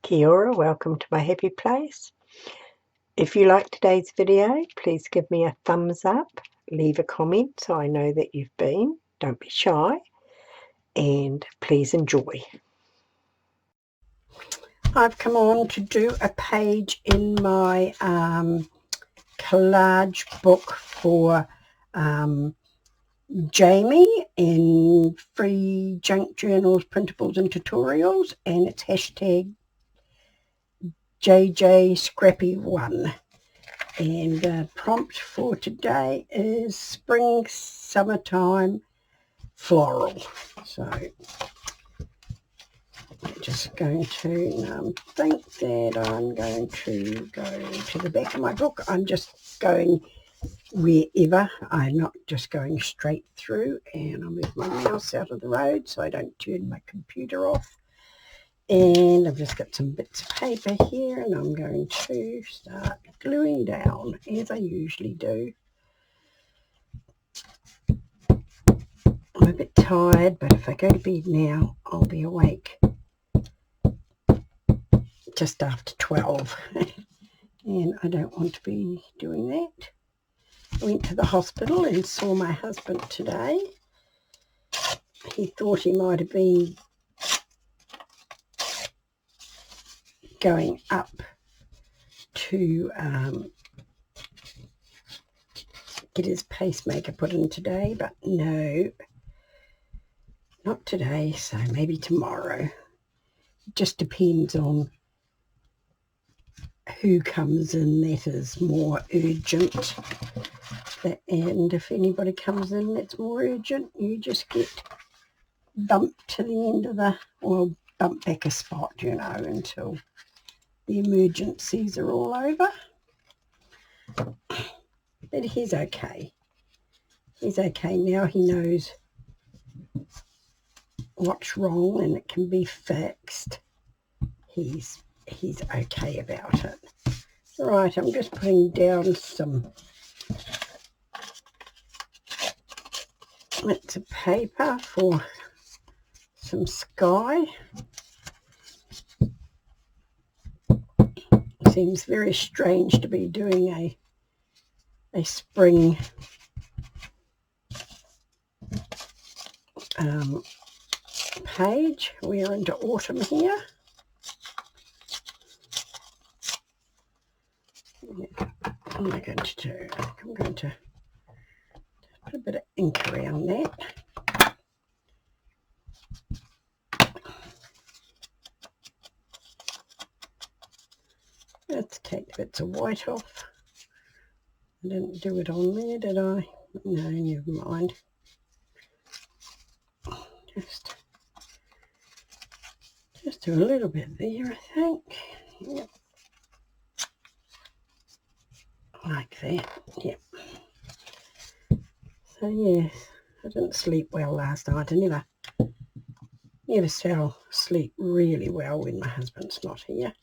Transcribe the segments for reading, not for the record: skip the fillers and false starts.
Kia ora, welcome to my happy place. If you like today's video, please give me a thumbs up, leave a comment so I know that you've been. Don't be shy, and please enjoy. I've come on to do a page in my collage book for Jamie in free junk journals, printables and tutorials, and it's hashtag JJ Scrappy 1, and the prompt for today is spring summertime floral. So I'm just going to think that I'm going to go to the back of my book. I'm just going wherever. I'm not just going straight through, and I'll move my mouse out of the road so I don't turn my computer off. And I've just got some bits of paper here, and I'm going to start gluing down as I usually do. I'm a bit tired, but if I go to bed now, I'll be awake just after 12. And I don't want to be doing that. I went to the hospital and saw my husband today. He thought he might have been going up to get his pacemaker put in today, but no, not today, so maybe tomorrow. It just depends on who comes in that is more urgent, and if anybody comes in that's more urgent, you just get bumped to the end of the, well, bumped back a spot, you know, until the emergencies are all over. But he's okay. He's okay now. He knows what's wrong and it can be fixed. He's okay about it. Right, I'm just putting down some bits of paper for some sky. Seems very strange to be doing a spring page. We're into autumn here. What am I going to do? I'm going to put a bit of ink around that. Let's take the bits of white off. I didn't do it on there, did I? No, never mind. Just do a little bit there, I think. Yep. Like that. Yep. So yes, I didn't sleep well last night. I never fell asleep really well when my husband's not here.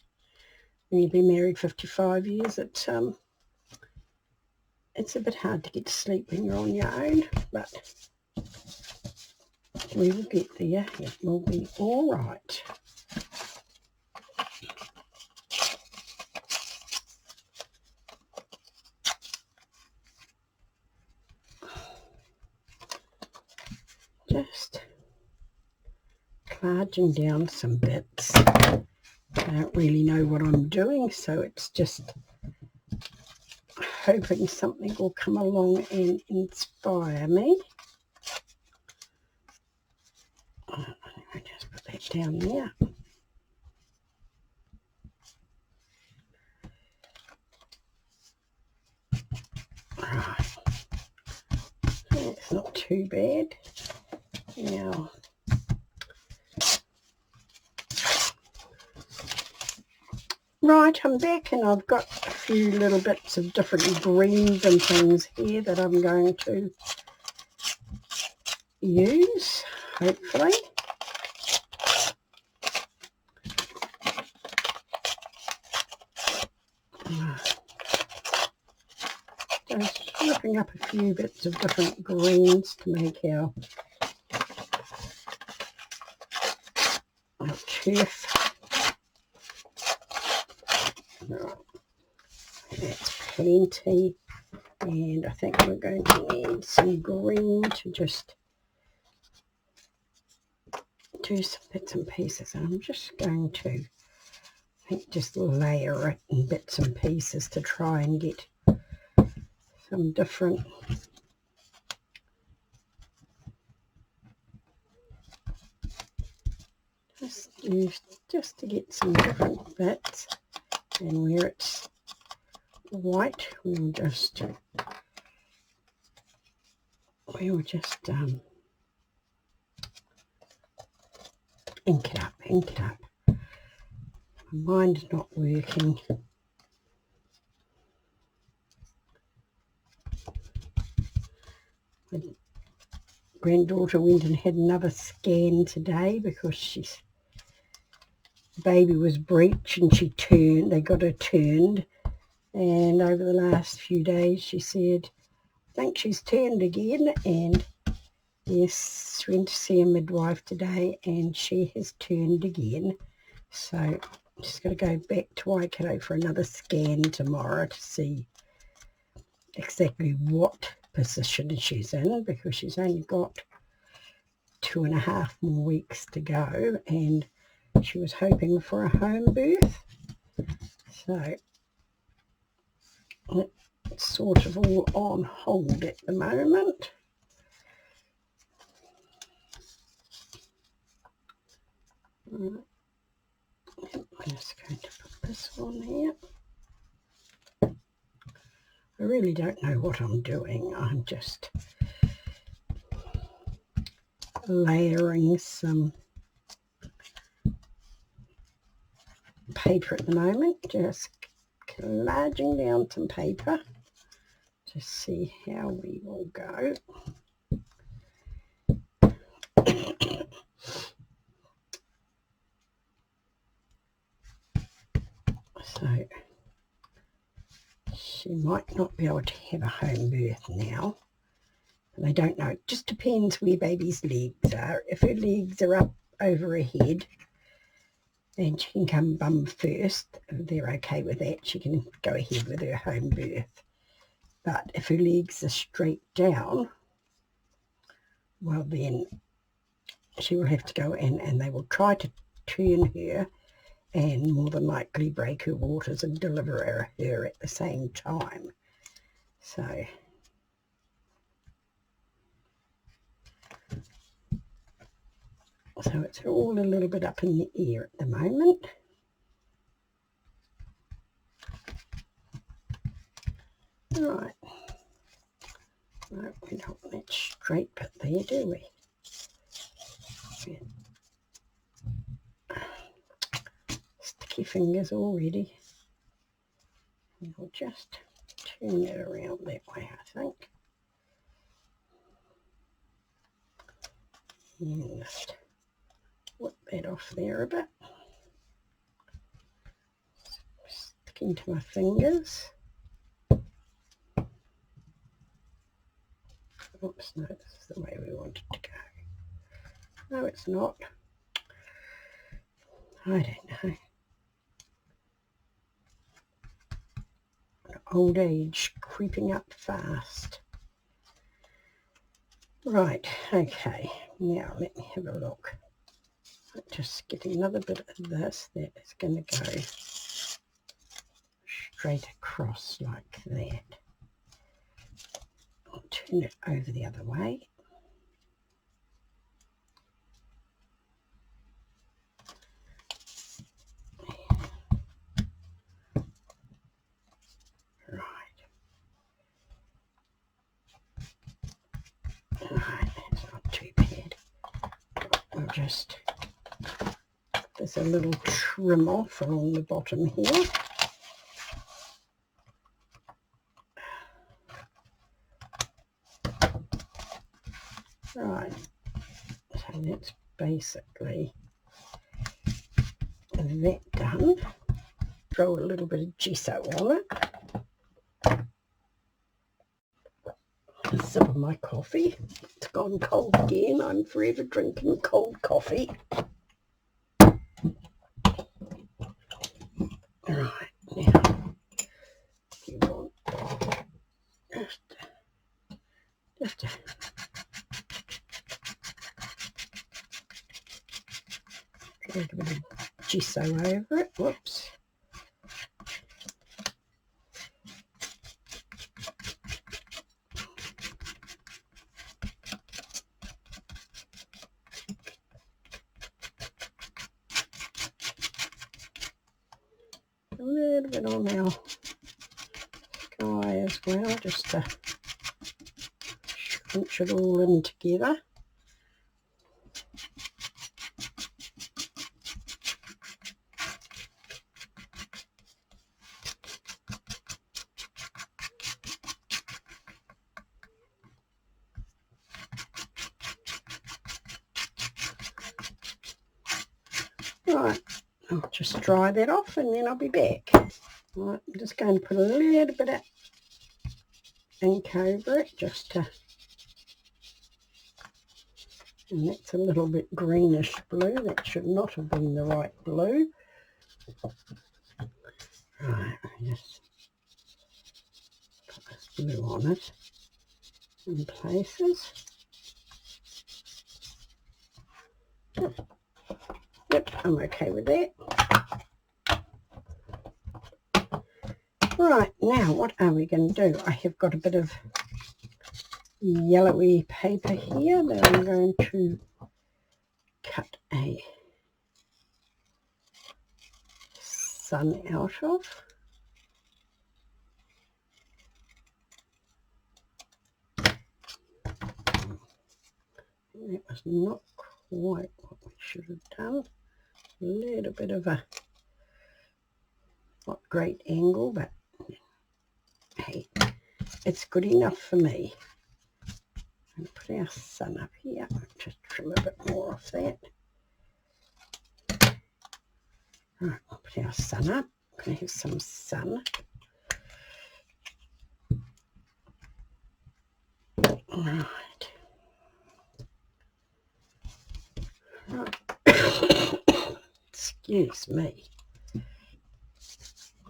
When you've been married 55 years, it's a bit hard to get to sleep when you're on your own, but we will get there. It will be all right. Just clarging down some bits. I don't really know what I'm doing, so it's just hoping something will come along and inspire me. I'll just put that down there. Right. That's not too bad. Now, right, I'm back, and I've got a few little bits of different greens and things here that I'm going to use, hopefully. Just ripping up a few bits of different greens to make our turf plenty. And I think we're going to need some green to just do some bits and pieces. And I'm just going to, I think, just layer it in bits and pieces to try and get some different just to get some different bits. And where it's white, we'll just ink it up. My mind's not working. My granddaughter went and had another scan today because the baby was breech and they got her turned, and over the last few days she said, I think she's turned again. And yes, went to see a midwife today and she has turned again. So she's got to go back to Waikato for another scan tomorrow to see exactly what position she's in, because she's only got 2.5 more weeks to go, and she was hoping for a home birth. So it's sort of all on hold at the moment. I'm just going to put this on here. I really don't know what I'm doing. I'm just layering some paper at the moment, just collaging down some paper to see how we will go. So she might not be able to have a home birth now. And I don't know. It just depends where baby's legs are. If her legs are up over her head, then she can come bum first. If they're okay with that, she can go ahead with her home birth. But if her legs are straight down, well then she will have to go in and they will try to turn her and more than likely break her waters and deliver her at the same time. So it's all a little bit up in the air at the moment. Right. No, we don't want that straight bit there, do we? Sticky fingers already. And we'll just turn it around that way, I think. And just whip that off there a bit. Sticking to my fingers. Oops, no, this is the way we want it to go. No, it's not. I don't know. Old age creeping up fast. Right, okay, now let me have a look. Just get another bit of this that is going to go straight across like that. I'll turn it over the other way. Right, that's not too bad. We'll just, there's a little trim off along the bottom here. Right, so that's basically that done. Throw a little bit of gesso on it. A sip of my coffee. It's gone cold again. I'm forever drinking cold coffee. Right, now you want a little bit of gesso over it. Whoops. A little bit on our sky as well, just to scrunch it all in together. Right, I'll just dry that off and then I'll be back. Right, I'm just going to put a little bit of ink over it just to, and that's a little bit greenish blue. That should not have been the right blue. Right, just put this blue on it in places. Yep, I'm okay with that. Right, now what are we going to do? I have got a bit of yellowy paper here that I'm going to cut a sun out of. That was not quite what we should have done. A little bit of a not great angle, but hey, it's good enough for me. I'm going to put our sun up here. Just trim a bit more off that. Right, I'll put our sun up. I'm going to have some sun. Right. Right. Excuse me.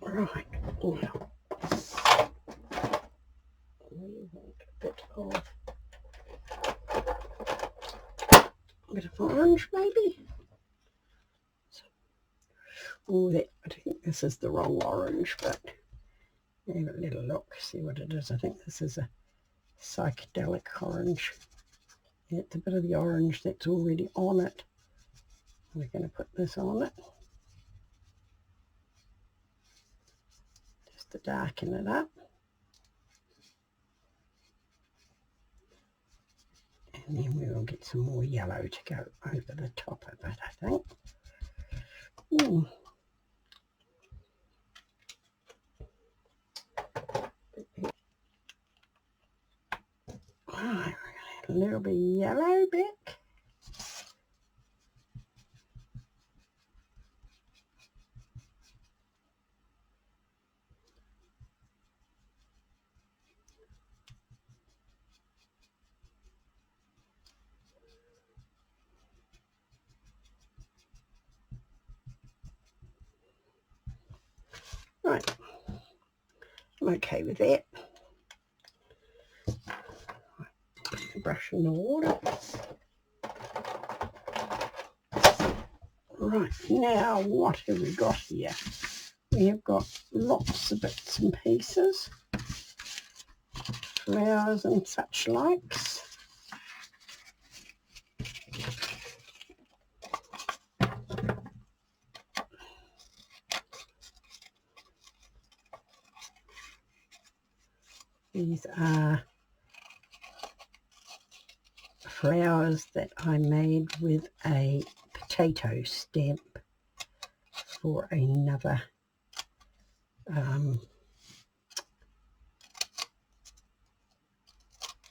Right, now we want a bit of orange maybe. Oh, that, I think this is the wrong orange, but have a little look, see what it is. I think this is a psychedelic orange. Yeah, it's a bit of the orange that's already on it. We're going to put this on it, just to darken it up. And then we will get some more yellow to go over the top of it, I think. Right, we're going to add a little bit of yellow back. Right, I'm okay with that. Put the brush in the water. Right, now what have we got here? We have got lots of bits and pieces, flowers and such likes. These are flowers that I made with a potato stamp for another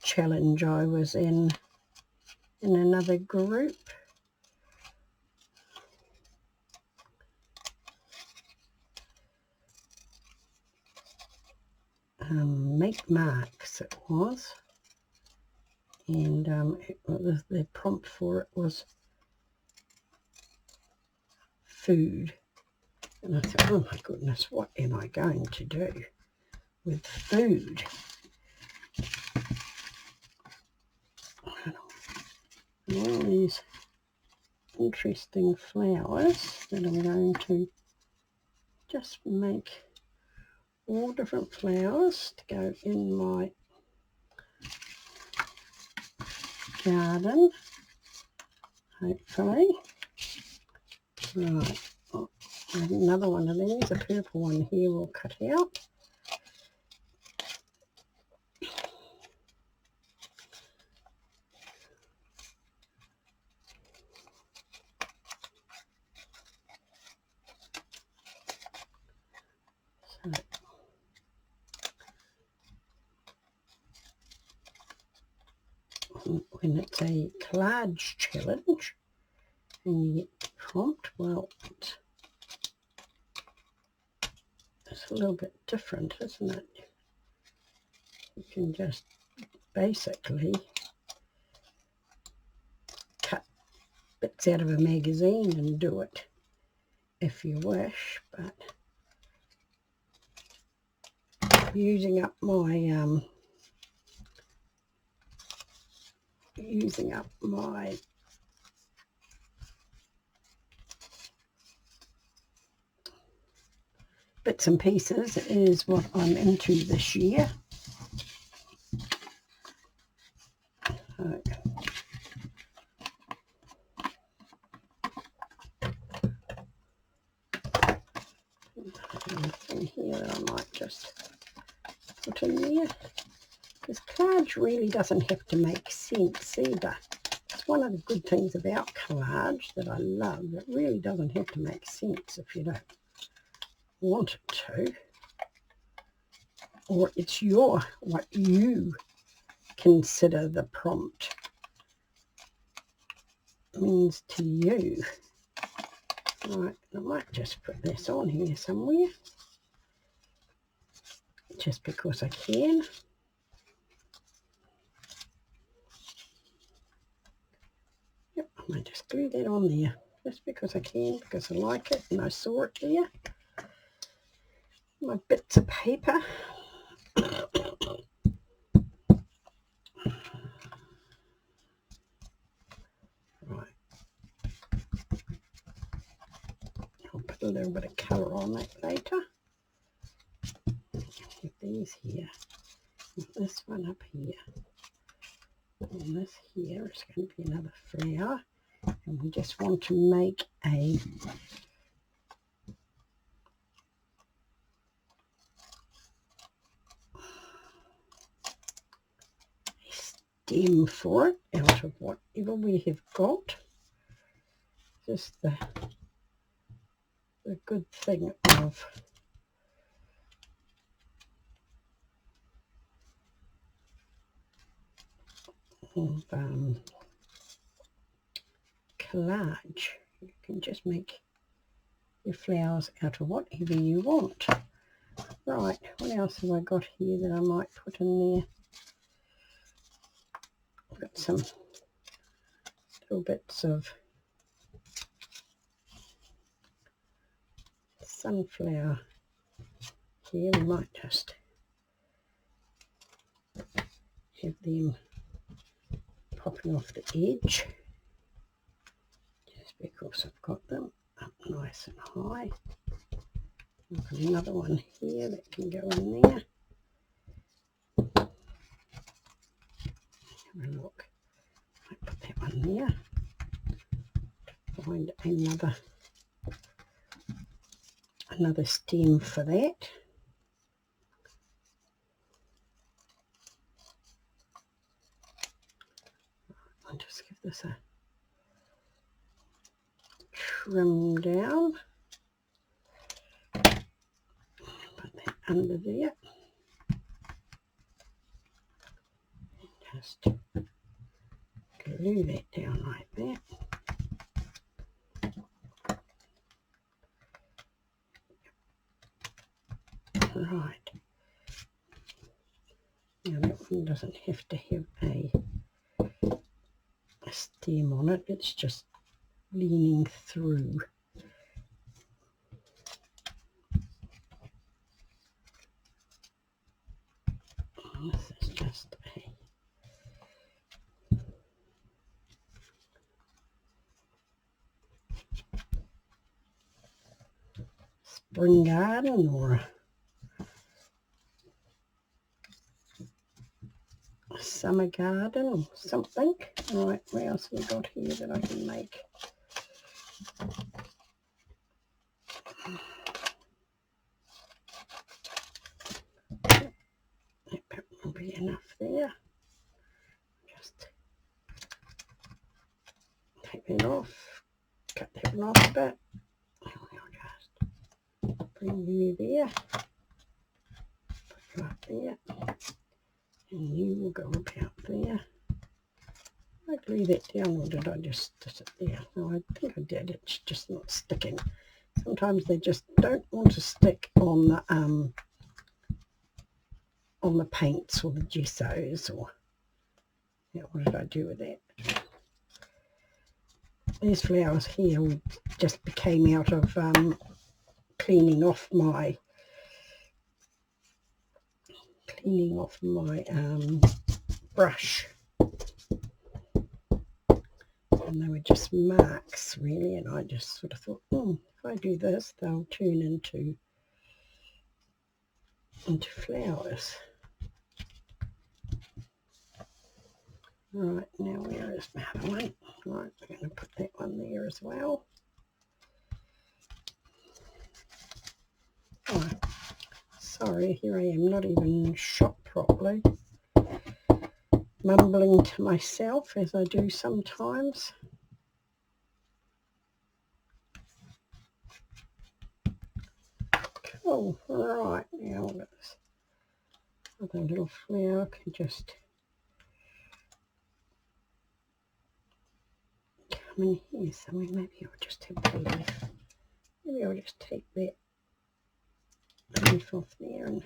challenge I was in another group. Make marks it was, and the prompt for it was food, and I thought, oh my goodness, what am I going to do with food? And all these interesting flowers that I'm going to just make all different flowers to go in my garden, hopefully. Right, oh, another one of these, a purple one here we'll cut out. When it's a collage challenge and you get the prompt, well, it's a little bit different, isn't it? You can just basically cut bits out of a magazine and do it if you wish, but using up my bits and pieces is what I'm into this year. Anything here that I might just put in there, because collage really doesn't have to make sense either. It's one of the good things about collage that I love. It really doesn't have to make sense if you don't want it to, or it's what you consider the prompt means to you. Right, I might just put this on here somewhere, just because I can. Yep, I might just glue that on there, just because I can, because I like it and I saw it there. My bits of paper. Right. I'll put a little bit of colour on that later. Have these here. And this one up here. And this here is going to be another flower. And we just want to make a stem for it out of whatever we have got. Just the good thing of collage. You can just make your flowers out of whatever you want. Right, what else have I got here that I might put in there? I've got some little bits of sunflower here. We might just have them popping off the edge, just because I've got them up nice and high. I've got another one here that can go in there. Have a look. I put that one there. Find another stem for that. I'll just give this a trim down. Put that under there. Just glue that down like that. Right. Now that one doesn't have to have a stem on it, it's just leaning through. This is just spring garden or a summer garden or something. Right, what else have we got here that I can make? That will be enough there. Just take that off, cut that one off a bit. I'll just bring you there, put you up there, and you will go about there. I glue that down, or did I just stick it there? No, I think I did. It's just not sticking. Sometimes they just don't want to stick on the paints or the gessos, or yeah, what did I do with that? These flowers here just came out of cleaning off my brush, and they were just marks really, and I just sort of thought, if I do this, they'll turn into flowers. Right, now where is my other one? Right, I'm going to put that one there as well. Oh, sorry, here I am, not even shot properly. Mumbling to myself as I do sometimes. Cool, right, now this other little flower can just come in here somewhere. Maybe I'll just have the leaf. Maybe I'll just take that leaf off there and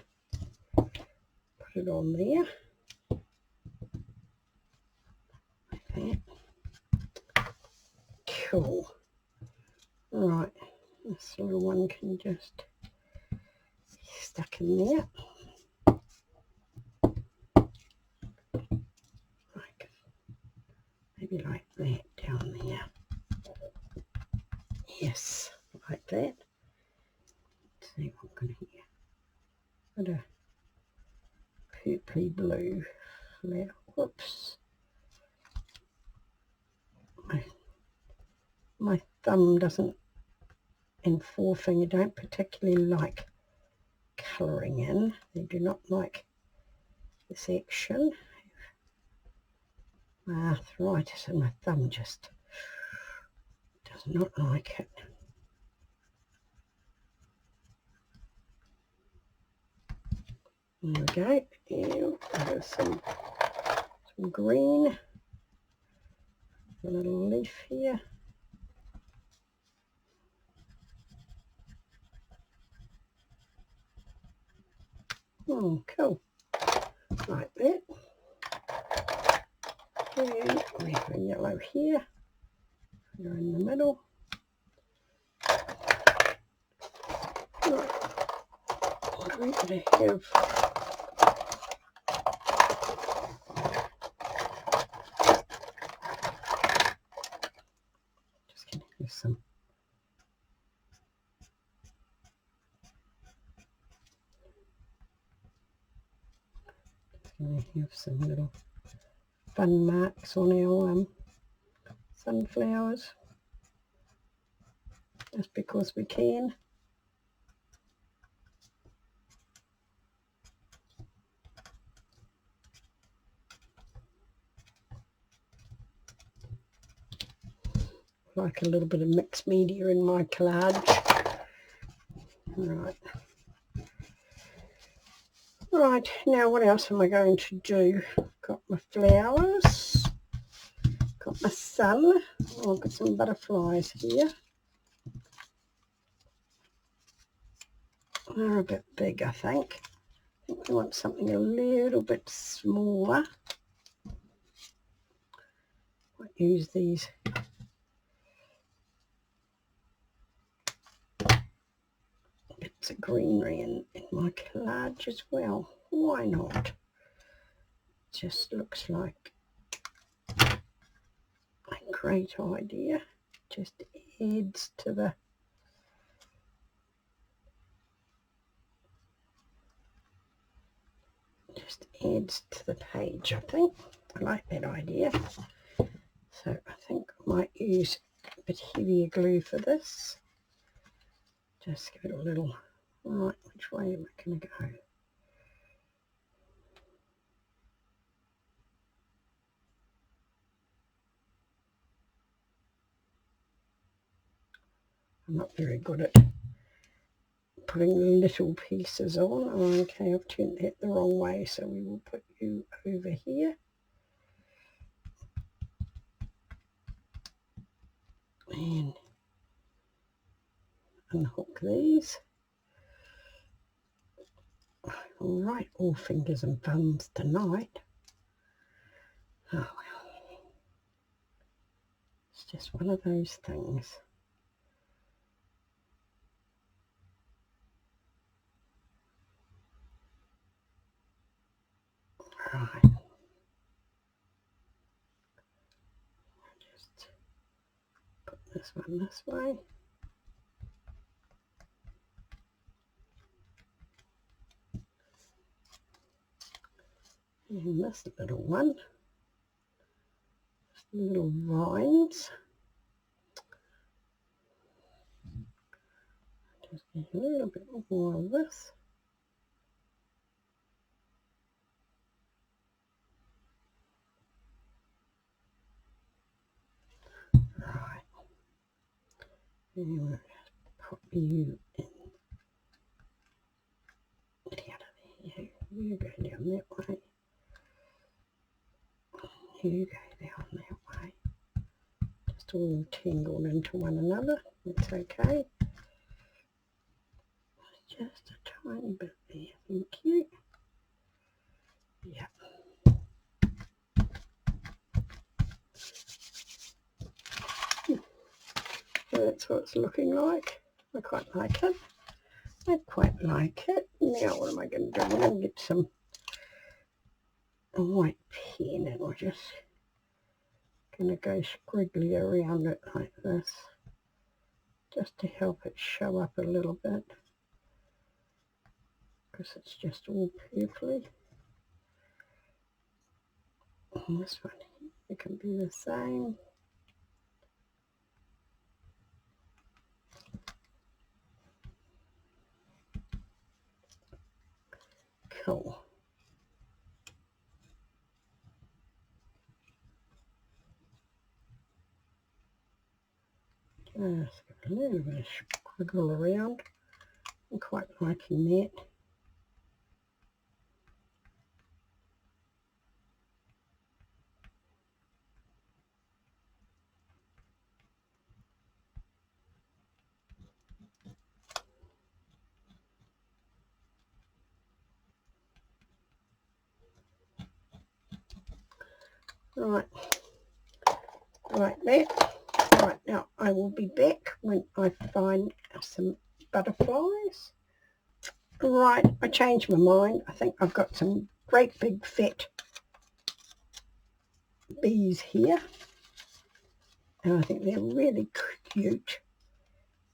put it on there. Like that. Cool. Right, this little one can just be stuck in there. Maybe like that down there. Yes, like that. Let's see what I'm going to hear. Got a purpley blue flower. Whoops. My thumb doesn't, and forefinger don't particularly like colouring in. They do not like this action. My arthritis and my thumb just does not like it. There we go. Here, there's some green. A little leaf here. Oh, cool. Like that. And we have a yellow here. Go in the middle. Right. What are we going to have? Just going to have some. Going to have some little fun marks on our sunflowers, just because we can. Like a little bit of mixed media in my collage. Right. Right, now what else am I going to do? Got my flowers, got my sun. Oh, I've got some butterflies here. They're a bit big, I think. I think we want something a little bit smaller. Might use these bits of greenery in my collage as well. Why not? Just looks like a great idea. Just adds to the just adds to the page, I think. I like that idea. So I think I might use a bit heavier glue for this. Just give it a little, right, which way am I going to go? I'm not very good at putting little pieces on. Oh, okay, I've turned that the wrong way, so we will put you over here. And unhook these. All right, all fingers and thumbs tonight. Oh well, it's just one of those things. Right, just put this one this way. And this little one, little vines. Just get a little bit more of this. Right, and we'll just put you in. Get out of there. You go down that way. You go down that way. Just all tangled into one another. It's okay. Just a tiny bit there. Thank you. Yeah. So that's what it's looking like. I quite like it. I quite like it. Now what am I going to do? I'm going to get some white pen and we're just going to go squiggly around it like this, just to help it show up a little bit, because it's just all purpley. And this one here, it can be the same. Cool. Just give a little bit of squiggle around. I'm quite liking that. Right, like that. Right, now I will be back when I find some butterflies. Right, I changed my mind. I think I've got some great big fat bees here. And I think they're really cute.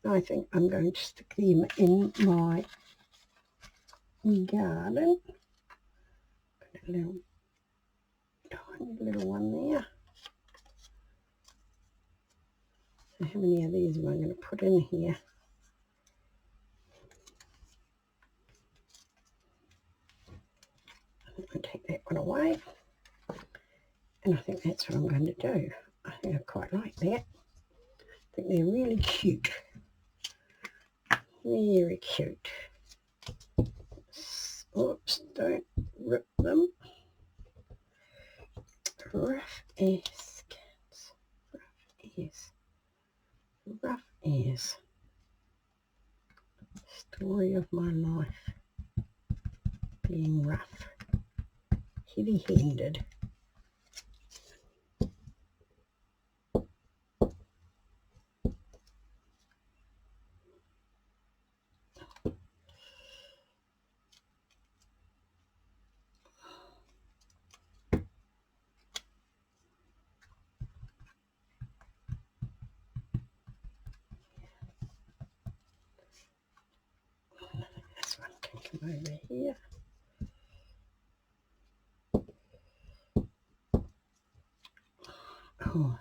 I think I'm going to stick them in my garden. Put a little, tiny little one there. So how many of these am I going to put in here? I'm going to take that one away. And I think that's what I'm going to do. I think I quite like that. I think they're really cute. Very cute. Oops, don't rip them. Rough as cats. Rough as. Story of my life. Being rough. Heavy-handed. This one can come over here. Oh,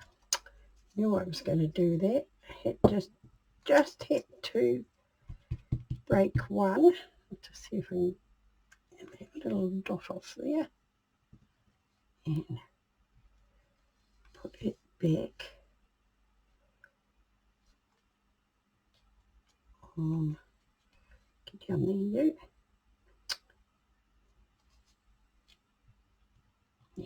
knew I was going to do that. Just had to break one to see if I can get that little dot off there and put it back on. Get down there, you. Yeah.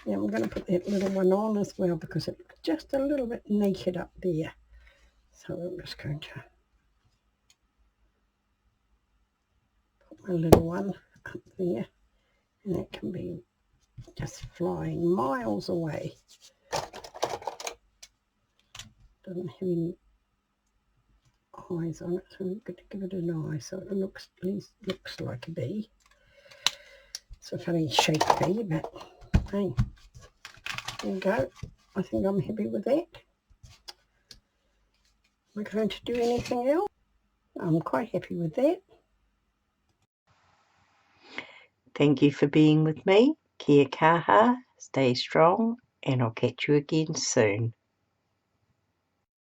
Yeah, I'm going to put that little one on as well because it's just a little bit naked up there. So I'm just going to put my little one up there, and that can be just flying miles away. Doesn't have any eyes on it, so I'm going to give it an eye so it looks, at least looks like a bee. It's a funny shape bee, but hey, there you go. I think I'm happy with that. Am I going to do anything else? I'm quite happy with that. Thank you for being with me. Kia kaha, stay strong, and I'll catch you again soon.